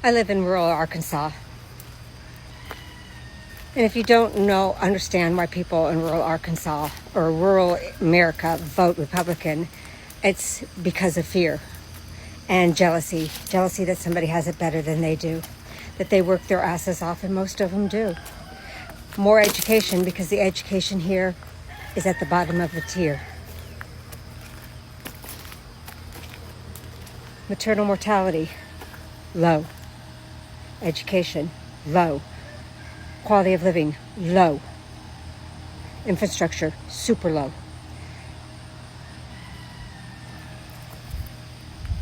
I live in rural Arkansas. And if you don't understand why people in rural Arkansas or rural America vote Republican, it's because of fear and jealousy. Jealousy that somebody has it better than they do, that they work their asses off, and most of them do. More education, because the education here is at the bottom of the tier. Maternal mortality, low. Education, low. Quality of living, low. Infrastructure, super low.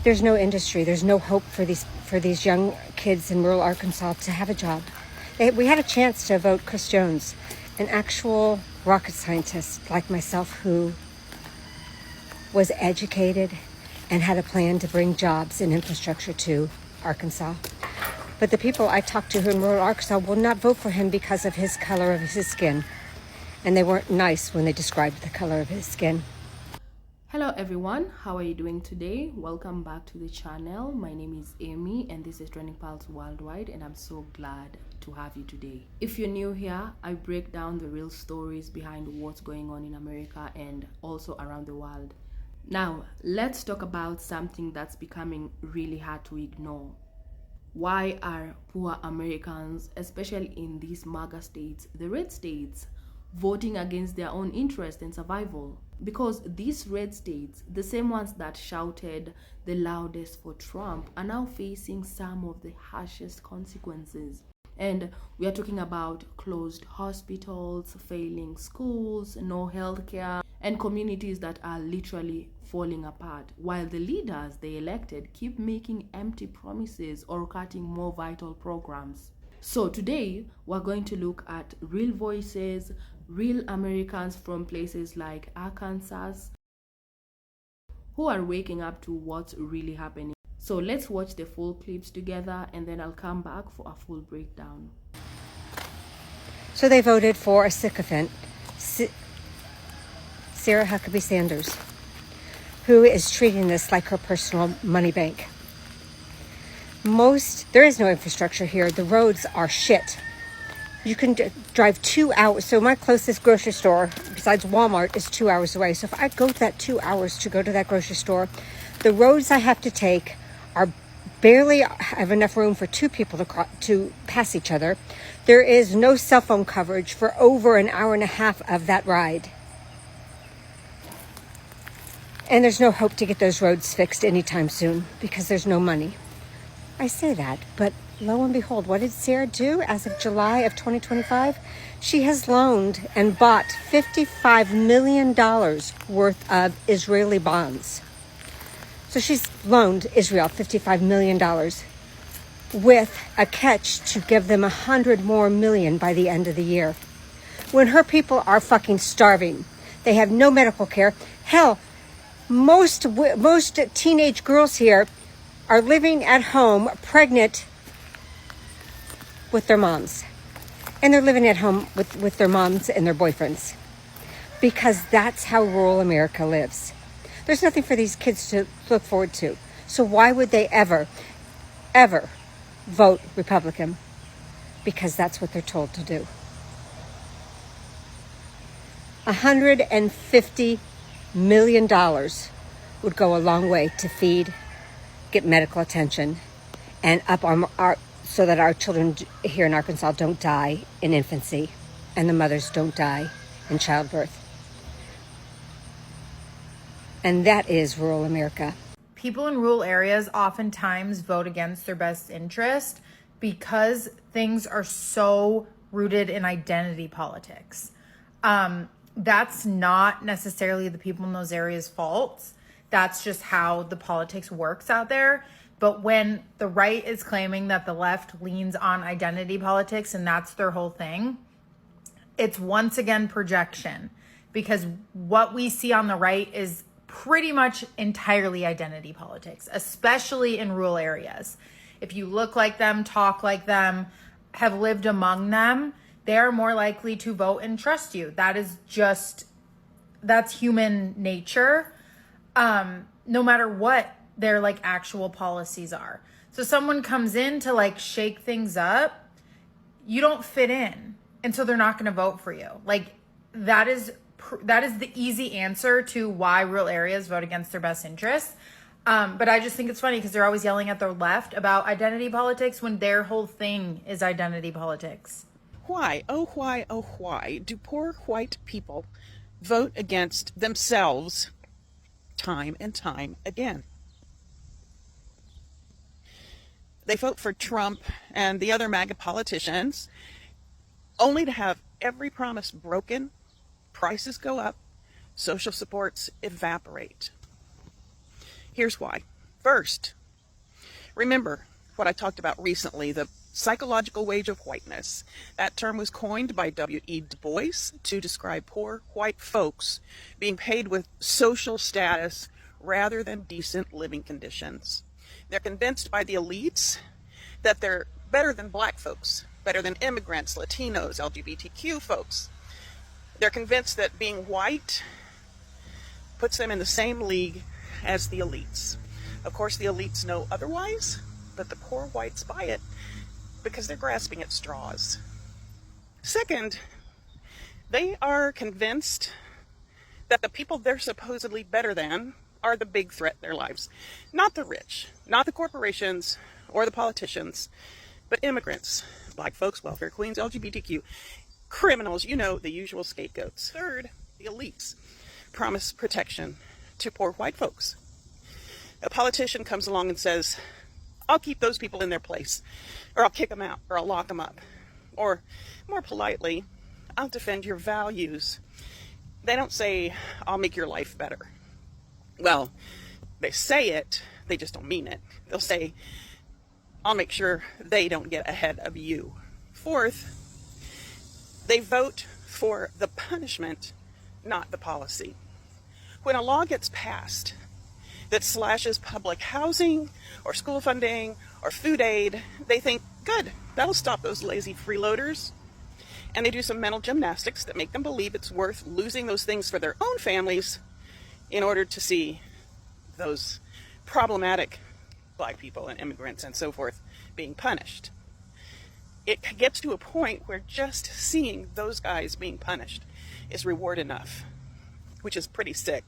There's no industry. There's no hope for these young kids in rural Arkansas to have a job. We had a chance to vote Chris Jones, an actual rocket scientist like myself who was educated and had a plan to bring jobs and infrastructure to Arkansas. But the people I talked to in rural Arkansas will not vote for him because of his color of his skin. And they weren't nice when they described the color of his skin. Hello everyone, how are you doing today? Welcome back to the channel. My name is Amy and this is Trending Pulse Worldwide, and I'm so glad to have you today. If you're new here, I break down the real stories behind what's going on in America and also around the world. Now, let's talk about something that's becoming really hard to ignore. Why are poor Americans, especially in these MAGA states, the red states, voting against their own interest and survival? Because these red states, the same ones that shouted the loudest for Trump, are now facing some of the harshest consequences. And we are talking about closed hospitals, failing schools, no healthcare, and communities that are literally falling apart, while the leaders they elected keep making empty promises or cutting more vital programs. So today, we're going to look at real voices, real Americans from places like Arkansas who are waking up to what's really happening. So let's watch the full clips together and then I'll come back for a full breakdown. So they voted for a sycophant, Sarah Huckabee Sanders, who is treating this like her personal money bank. There is no infrastructure here. The roads are shit. You can drive 2 hours. So my closest grocery store, besides Walmart, is 2 hours away. So if I go that 2 hours to go to that grocery store, the roads I have to take are barely have enough room for two people to pass each other. There is no cell phone coverage for over an hour and a half of that ride. And there's no hope to get those roads fixed anytime soon because there's no money. I say that, but lo and behold, what did Sarah do as of July of 2025? She has loaned and bought $55 million worth of Israeli bonds. So she's loaned Israel $55 million with a catch to give them 100 more million by the end of the year. When her people are fucking starving, they have no medical care. Hell, most teenage girls here are living at home pregnant with their moms. And they're living at home with their moms and their boyfriends. Because that's how rural America lives. There's nothing for these kids to look forward to. So why would they ever vote Republican? Because that's what they're told to do. $150 million would go a long way to feed, get medical attention, and up our so that our children here in Arkansas don't die in infancy and the mothers don't die in childbirth. And that is rural America. People in rural areas oftentimes vote against their best interest because things are so rooted in identity politics. That's not necessarily the people in those areas' faults. That's just how the politics works out there. But when the right is claiming that the left leans on identity politics and that's their whole thing, it's once again projection, because what we see on the right is pretty much entirely identity politics, especially in rural areas. If you look like them, talk like them, have lived among them, they are more likely to vote and trust you. That's human nature. No matter what their actual policies are. So someone comes in to like shake things up, you don't fit in. And so they're not going to vote for you. Like that is the easy answer to why rural areas vote against their best interests. But I just think it's funny because they're always yelling at their left about identity politics when their whole thing is identity politics. Why, oh why do poor white people vote against themselves time and time again? They vote for Trump and the other MAGA politicians only to have every promise broken, prices go up, social supports evaporate. Here's why. First, remember what I talked about recently, the psychological wage of whiteness. That term was coined by W.E. Du Bois to describe poor white folks being paid with social status rather than decent living conditions. They're convinced by the elites that they're better than black folks, better than immigrants, Latinos, LGBTQ folks. They're convinced that being white puts them in the same league as the elites. Of course, the elites know otherwise, but the poor whites buy it because they're grasping at straws. Second, they are convinced that the people they're supposedly better than are the big threat in their lives. Not the rich, not the corporations or the politicians, but immigrants, black folks, welfare queens, LGBTQ, criminals, you know, the usual scapegoats. Third, the elites promise protection to poor white folks. A politician comes along and says, I'll keep those people in their place, or I'll kick them out, or I'll lock them up. Or, more politely, I'll defend your values. They don't say, I'll make your life better. Well, they say it, they just don't mean it. They'll say, I'll make sure they don't get ahead of you. Fourth, they vote for the punishment, not the policy. When a law gets passed that slashes public housing or school funding or food aid, they think, good, that'll stop those lazy freeloaders. And they do some mental gymnastics that make them believe it's worth losing those things for their own families in order to see those problematic black people and immigrants and so forth being punished. It gets to a point where just seeing those guys being punished is reward enough, which is pretty sick,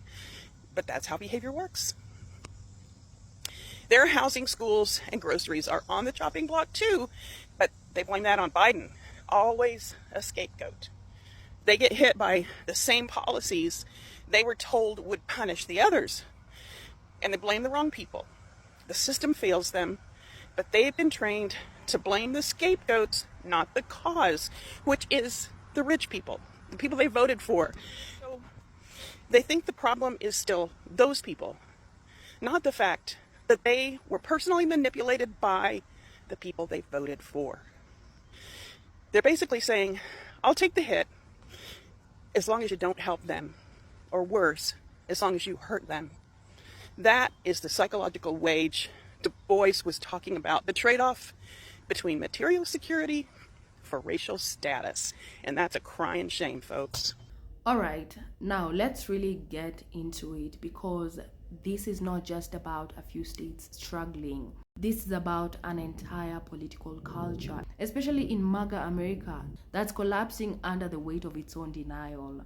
but that's how behavior works. Their housing, schools, and groceries are on the chopping block too, but they blame that on Biden. Always a scapegoat. They get hit by the same policies they were told would punish the others, and they blame the wrong people. The system fails them, but they've been trained to blame the scapegoats, not the cause, which is the rich people, the people they voted for. So they think the problem is still those people, not the fact that they were personally manipulated by the people they voted for. They're basically saying, I'll take the hit as long as you don't help them, or worse, as long as you hurt them. That is the psychological wage Du Bois was talking about, the trade-off between material security for racial status. And that's a crying shame, folks. All right, now let's really get into it, because this is not just about a few states struggling. This is about an entire political culture, especially in MAGA America, that's collapsing under the weight of its own denial.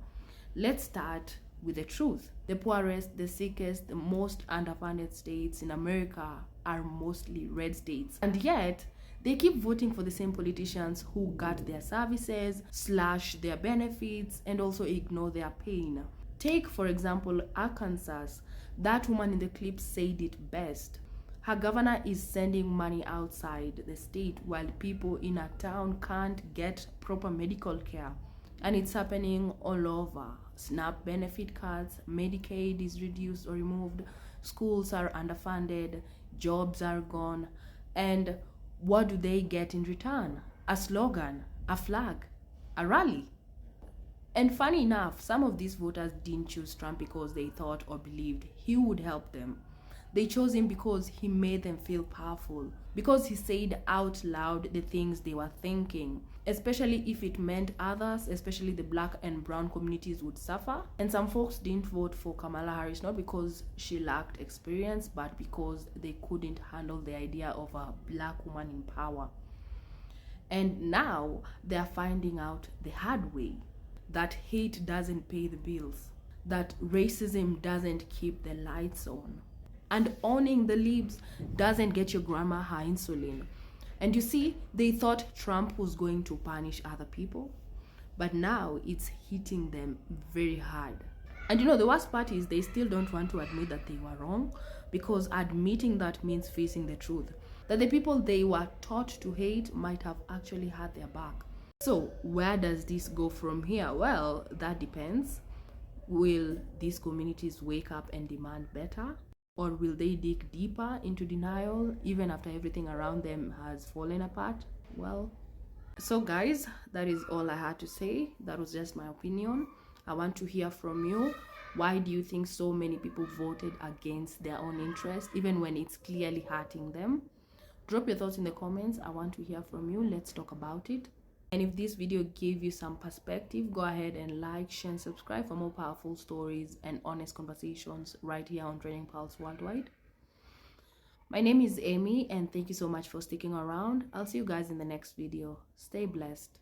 Let's start with the truth. The poorest, the sickest, the most underfunded states in America are mostly red states. And yet, they keep voting for the same politicians who gut their services, slash their benefits, and also ignore their pain. Take, for example, Arkansas. That woman in the clip said it best. Her governor is sending money outside the state while people in a town can't get proper medical care. And it's happening all over. SNAP benefit cuts, Medicaid is reduced or removed, schools are underfunded, jobs are gone. And what do they get in return? A slogan, a flag, a rally. And funny enough, some of these voters didn't choose Trump because they thought or believed he would help them. They chose him because he made them feel powerful, because he said out loud the things they were thinking, especially if it meant others, especially the black and brown communities, would suffer. And some folks didn't vote for Kamala Harris, not because she lacked experience, but because they couldn't handle the idea of a black woman in power. And now they're finding out the hard way that hate doesn't pay the bills, that racism doesn't keep the lights on, and owning the libs doesn't get your grandma her insulin. And you see, they thought Trump was going to punish other people, but now it's hitting them very hard. And you know, the worst part is they still don't want to admit that they were wrong, because admitting that means facing the truth, that the people they were taught to hate might have actually had their back. So where does this go from here? Well, that depends. Will these communities wake up and demand better? Or will they dig deeper into denial even after everything around them has fallen apart? Well, so guys, that is all I had to say. That was just my opinion. I want to hear from you. Why do you think so many people voted against their own interest, even when it's clearly hurting them? Drop your thoughts in the comments. I want to hear from you. Let's talk about it. And if this video gave you some perspective, go ahead and like, share, and subscribe for more powerful stories and honest conversations right here on Trending Pulse Worldwide. My name is Amy, and thank you so much for sticking around. I'll see you guys in the next video. Stay blessed.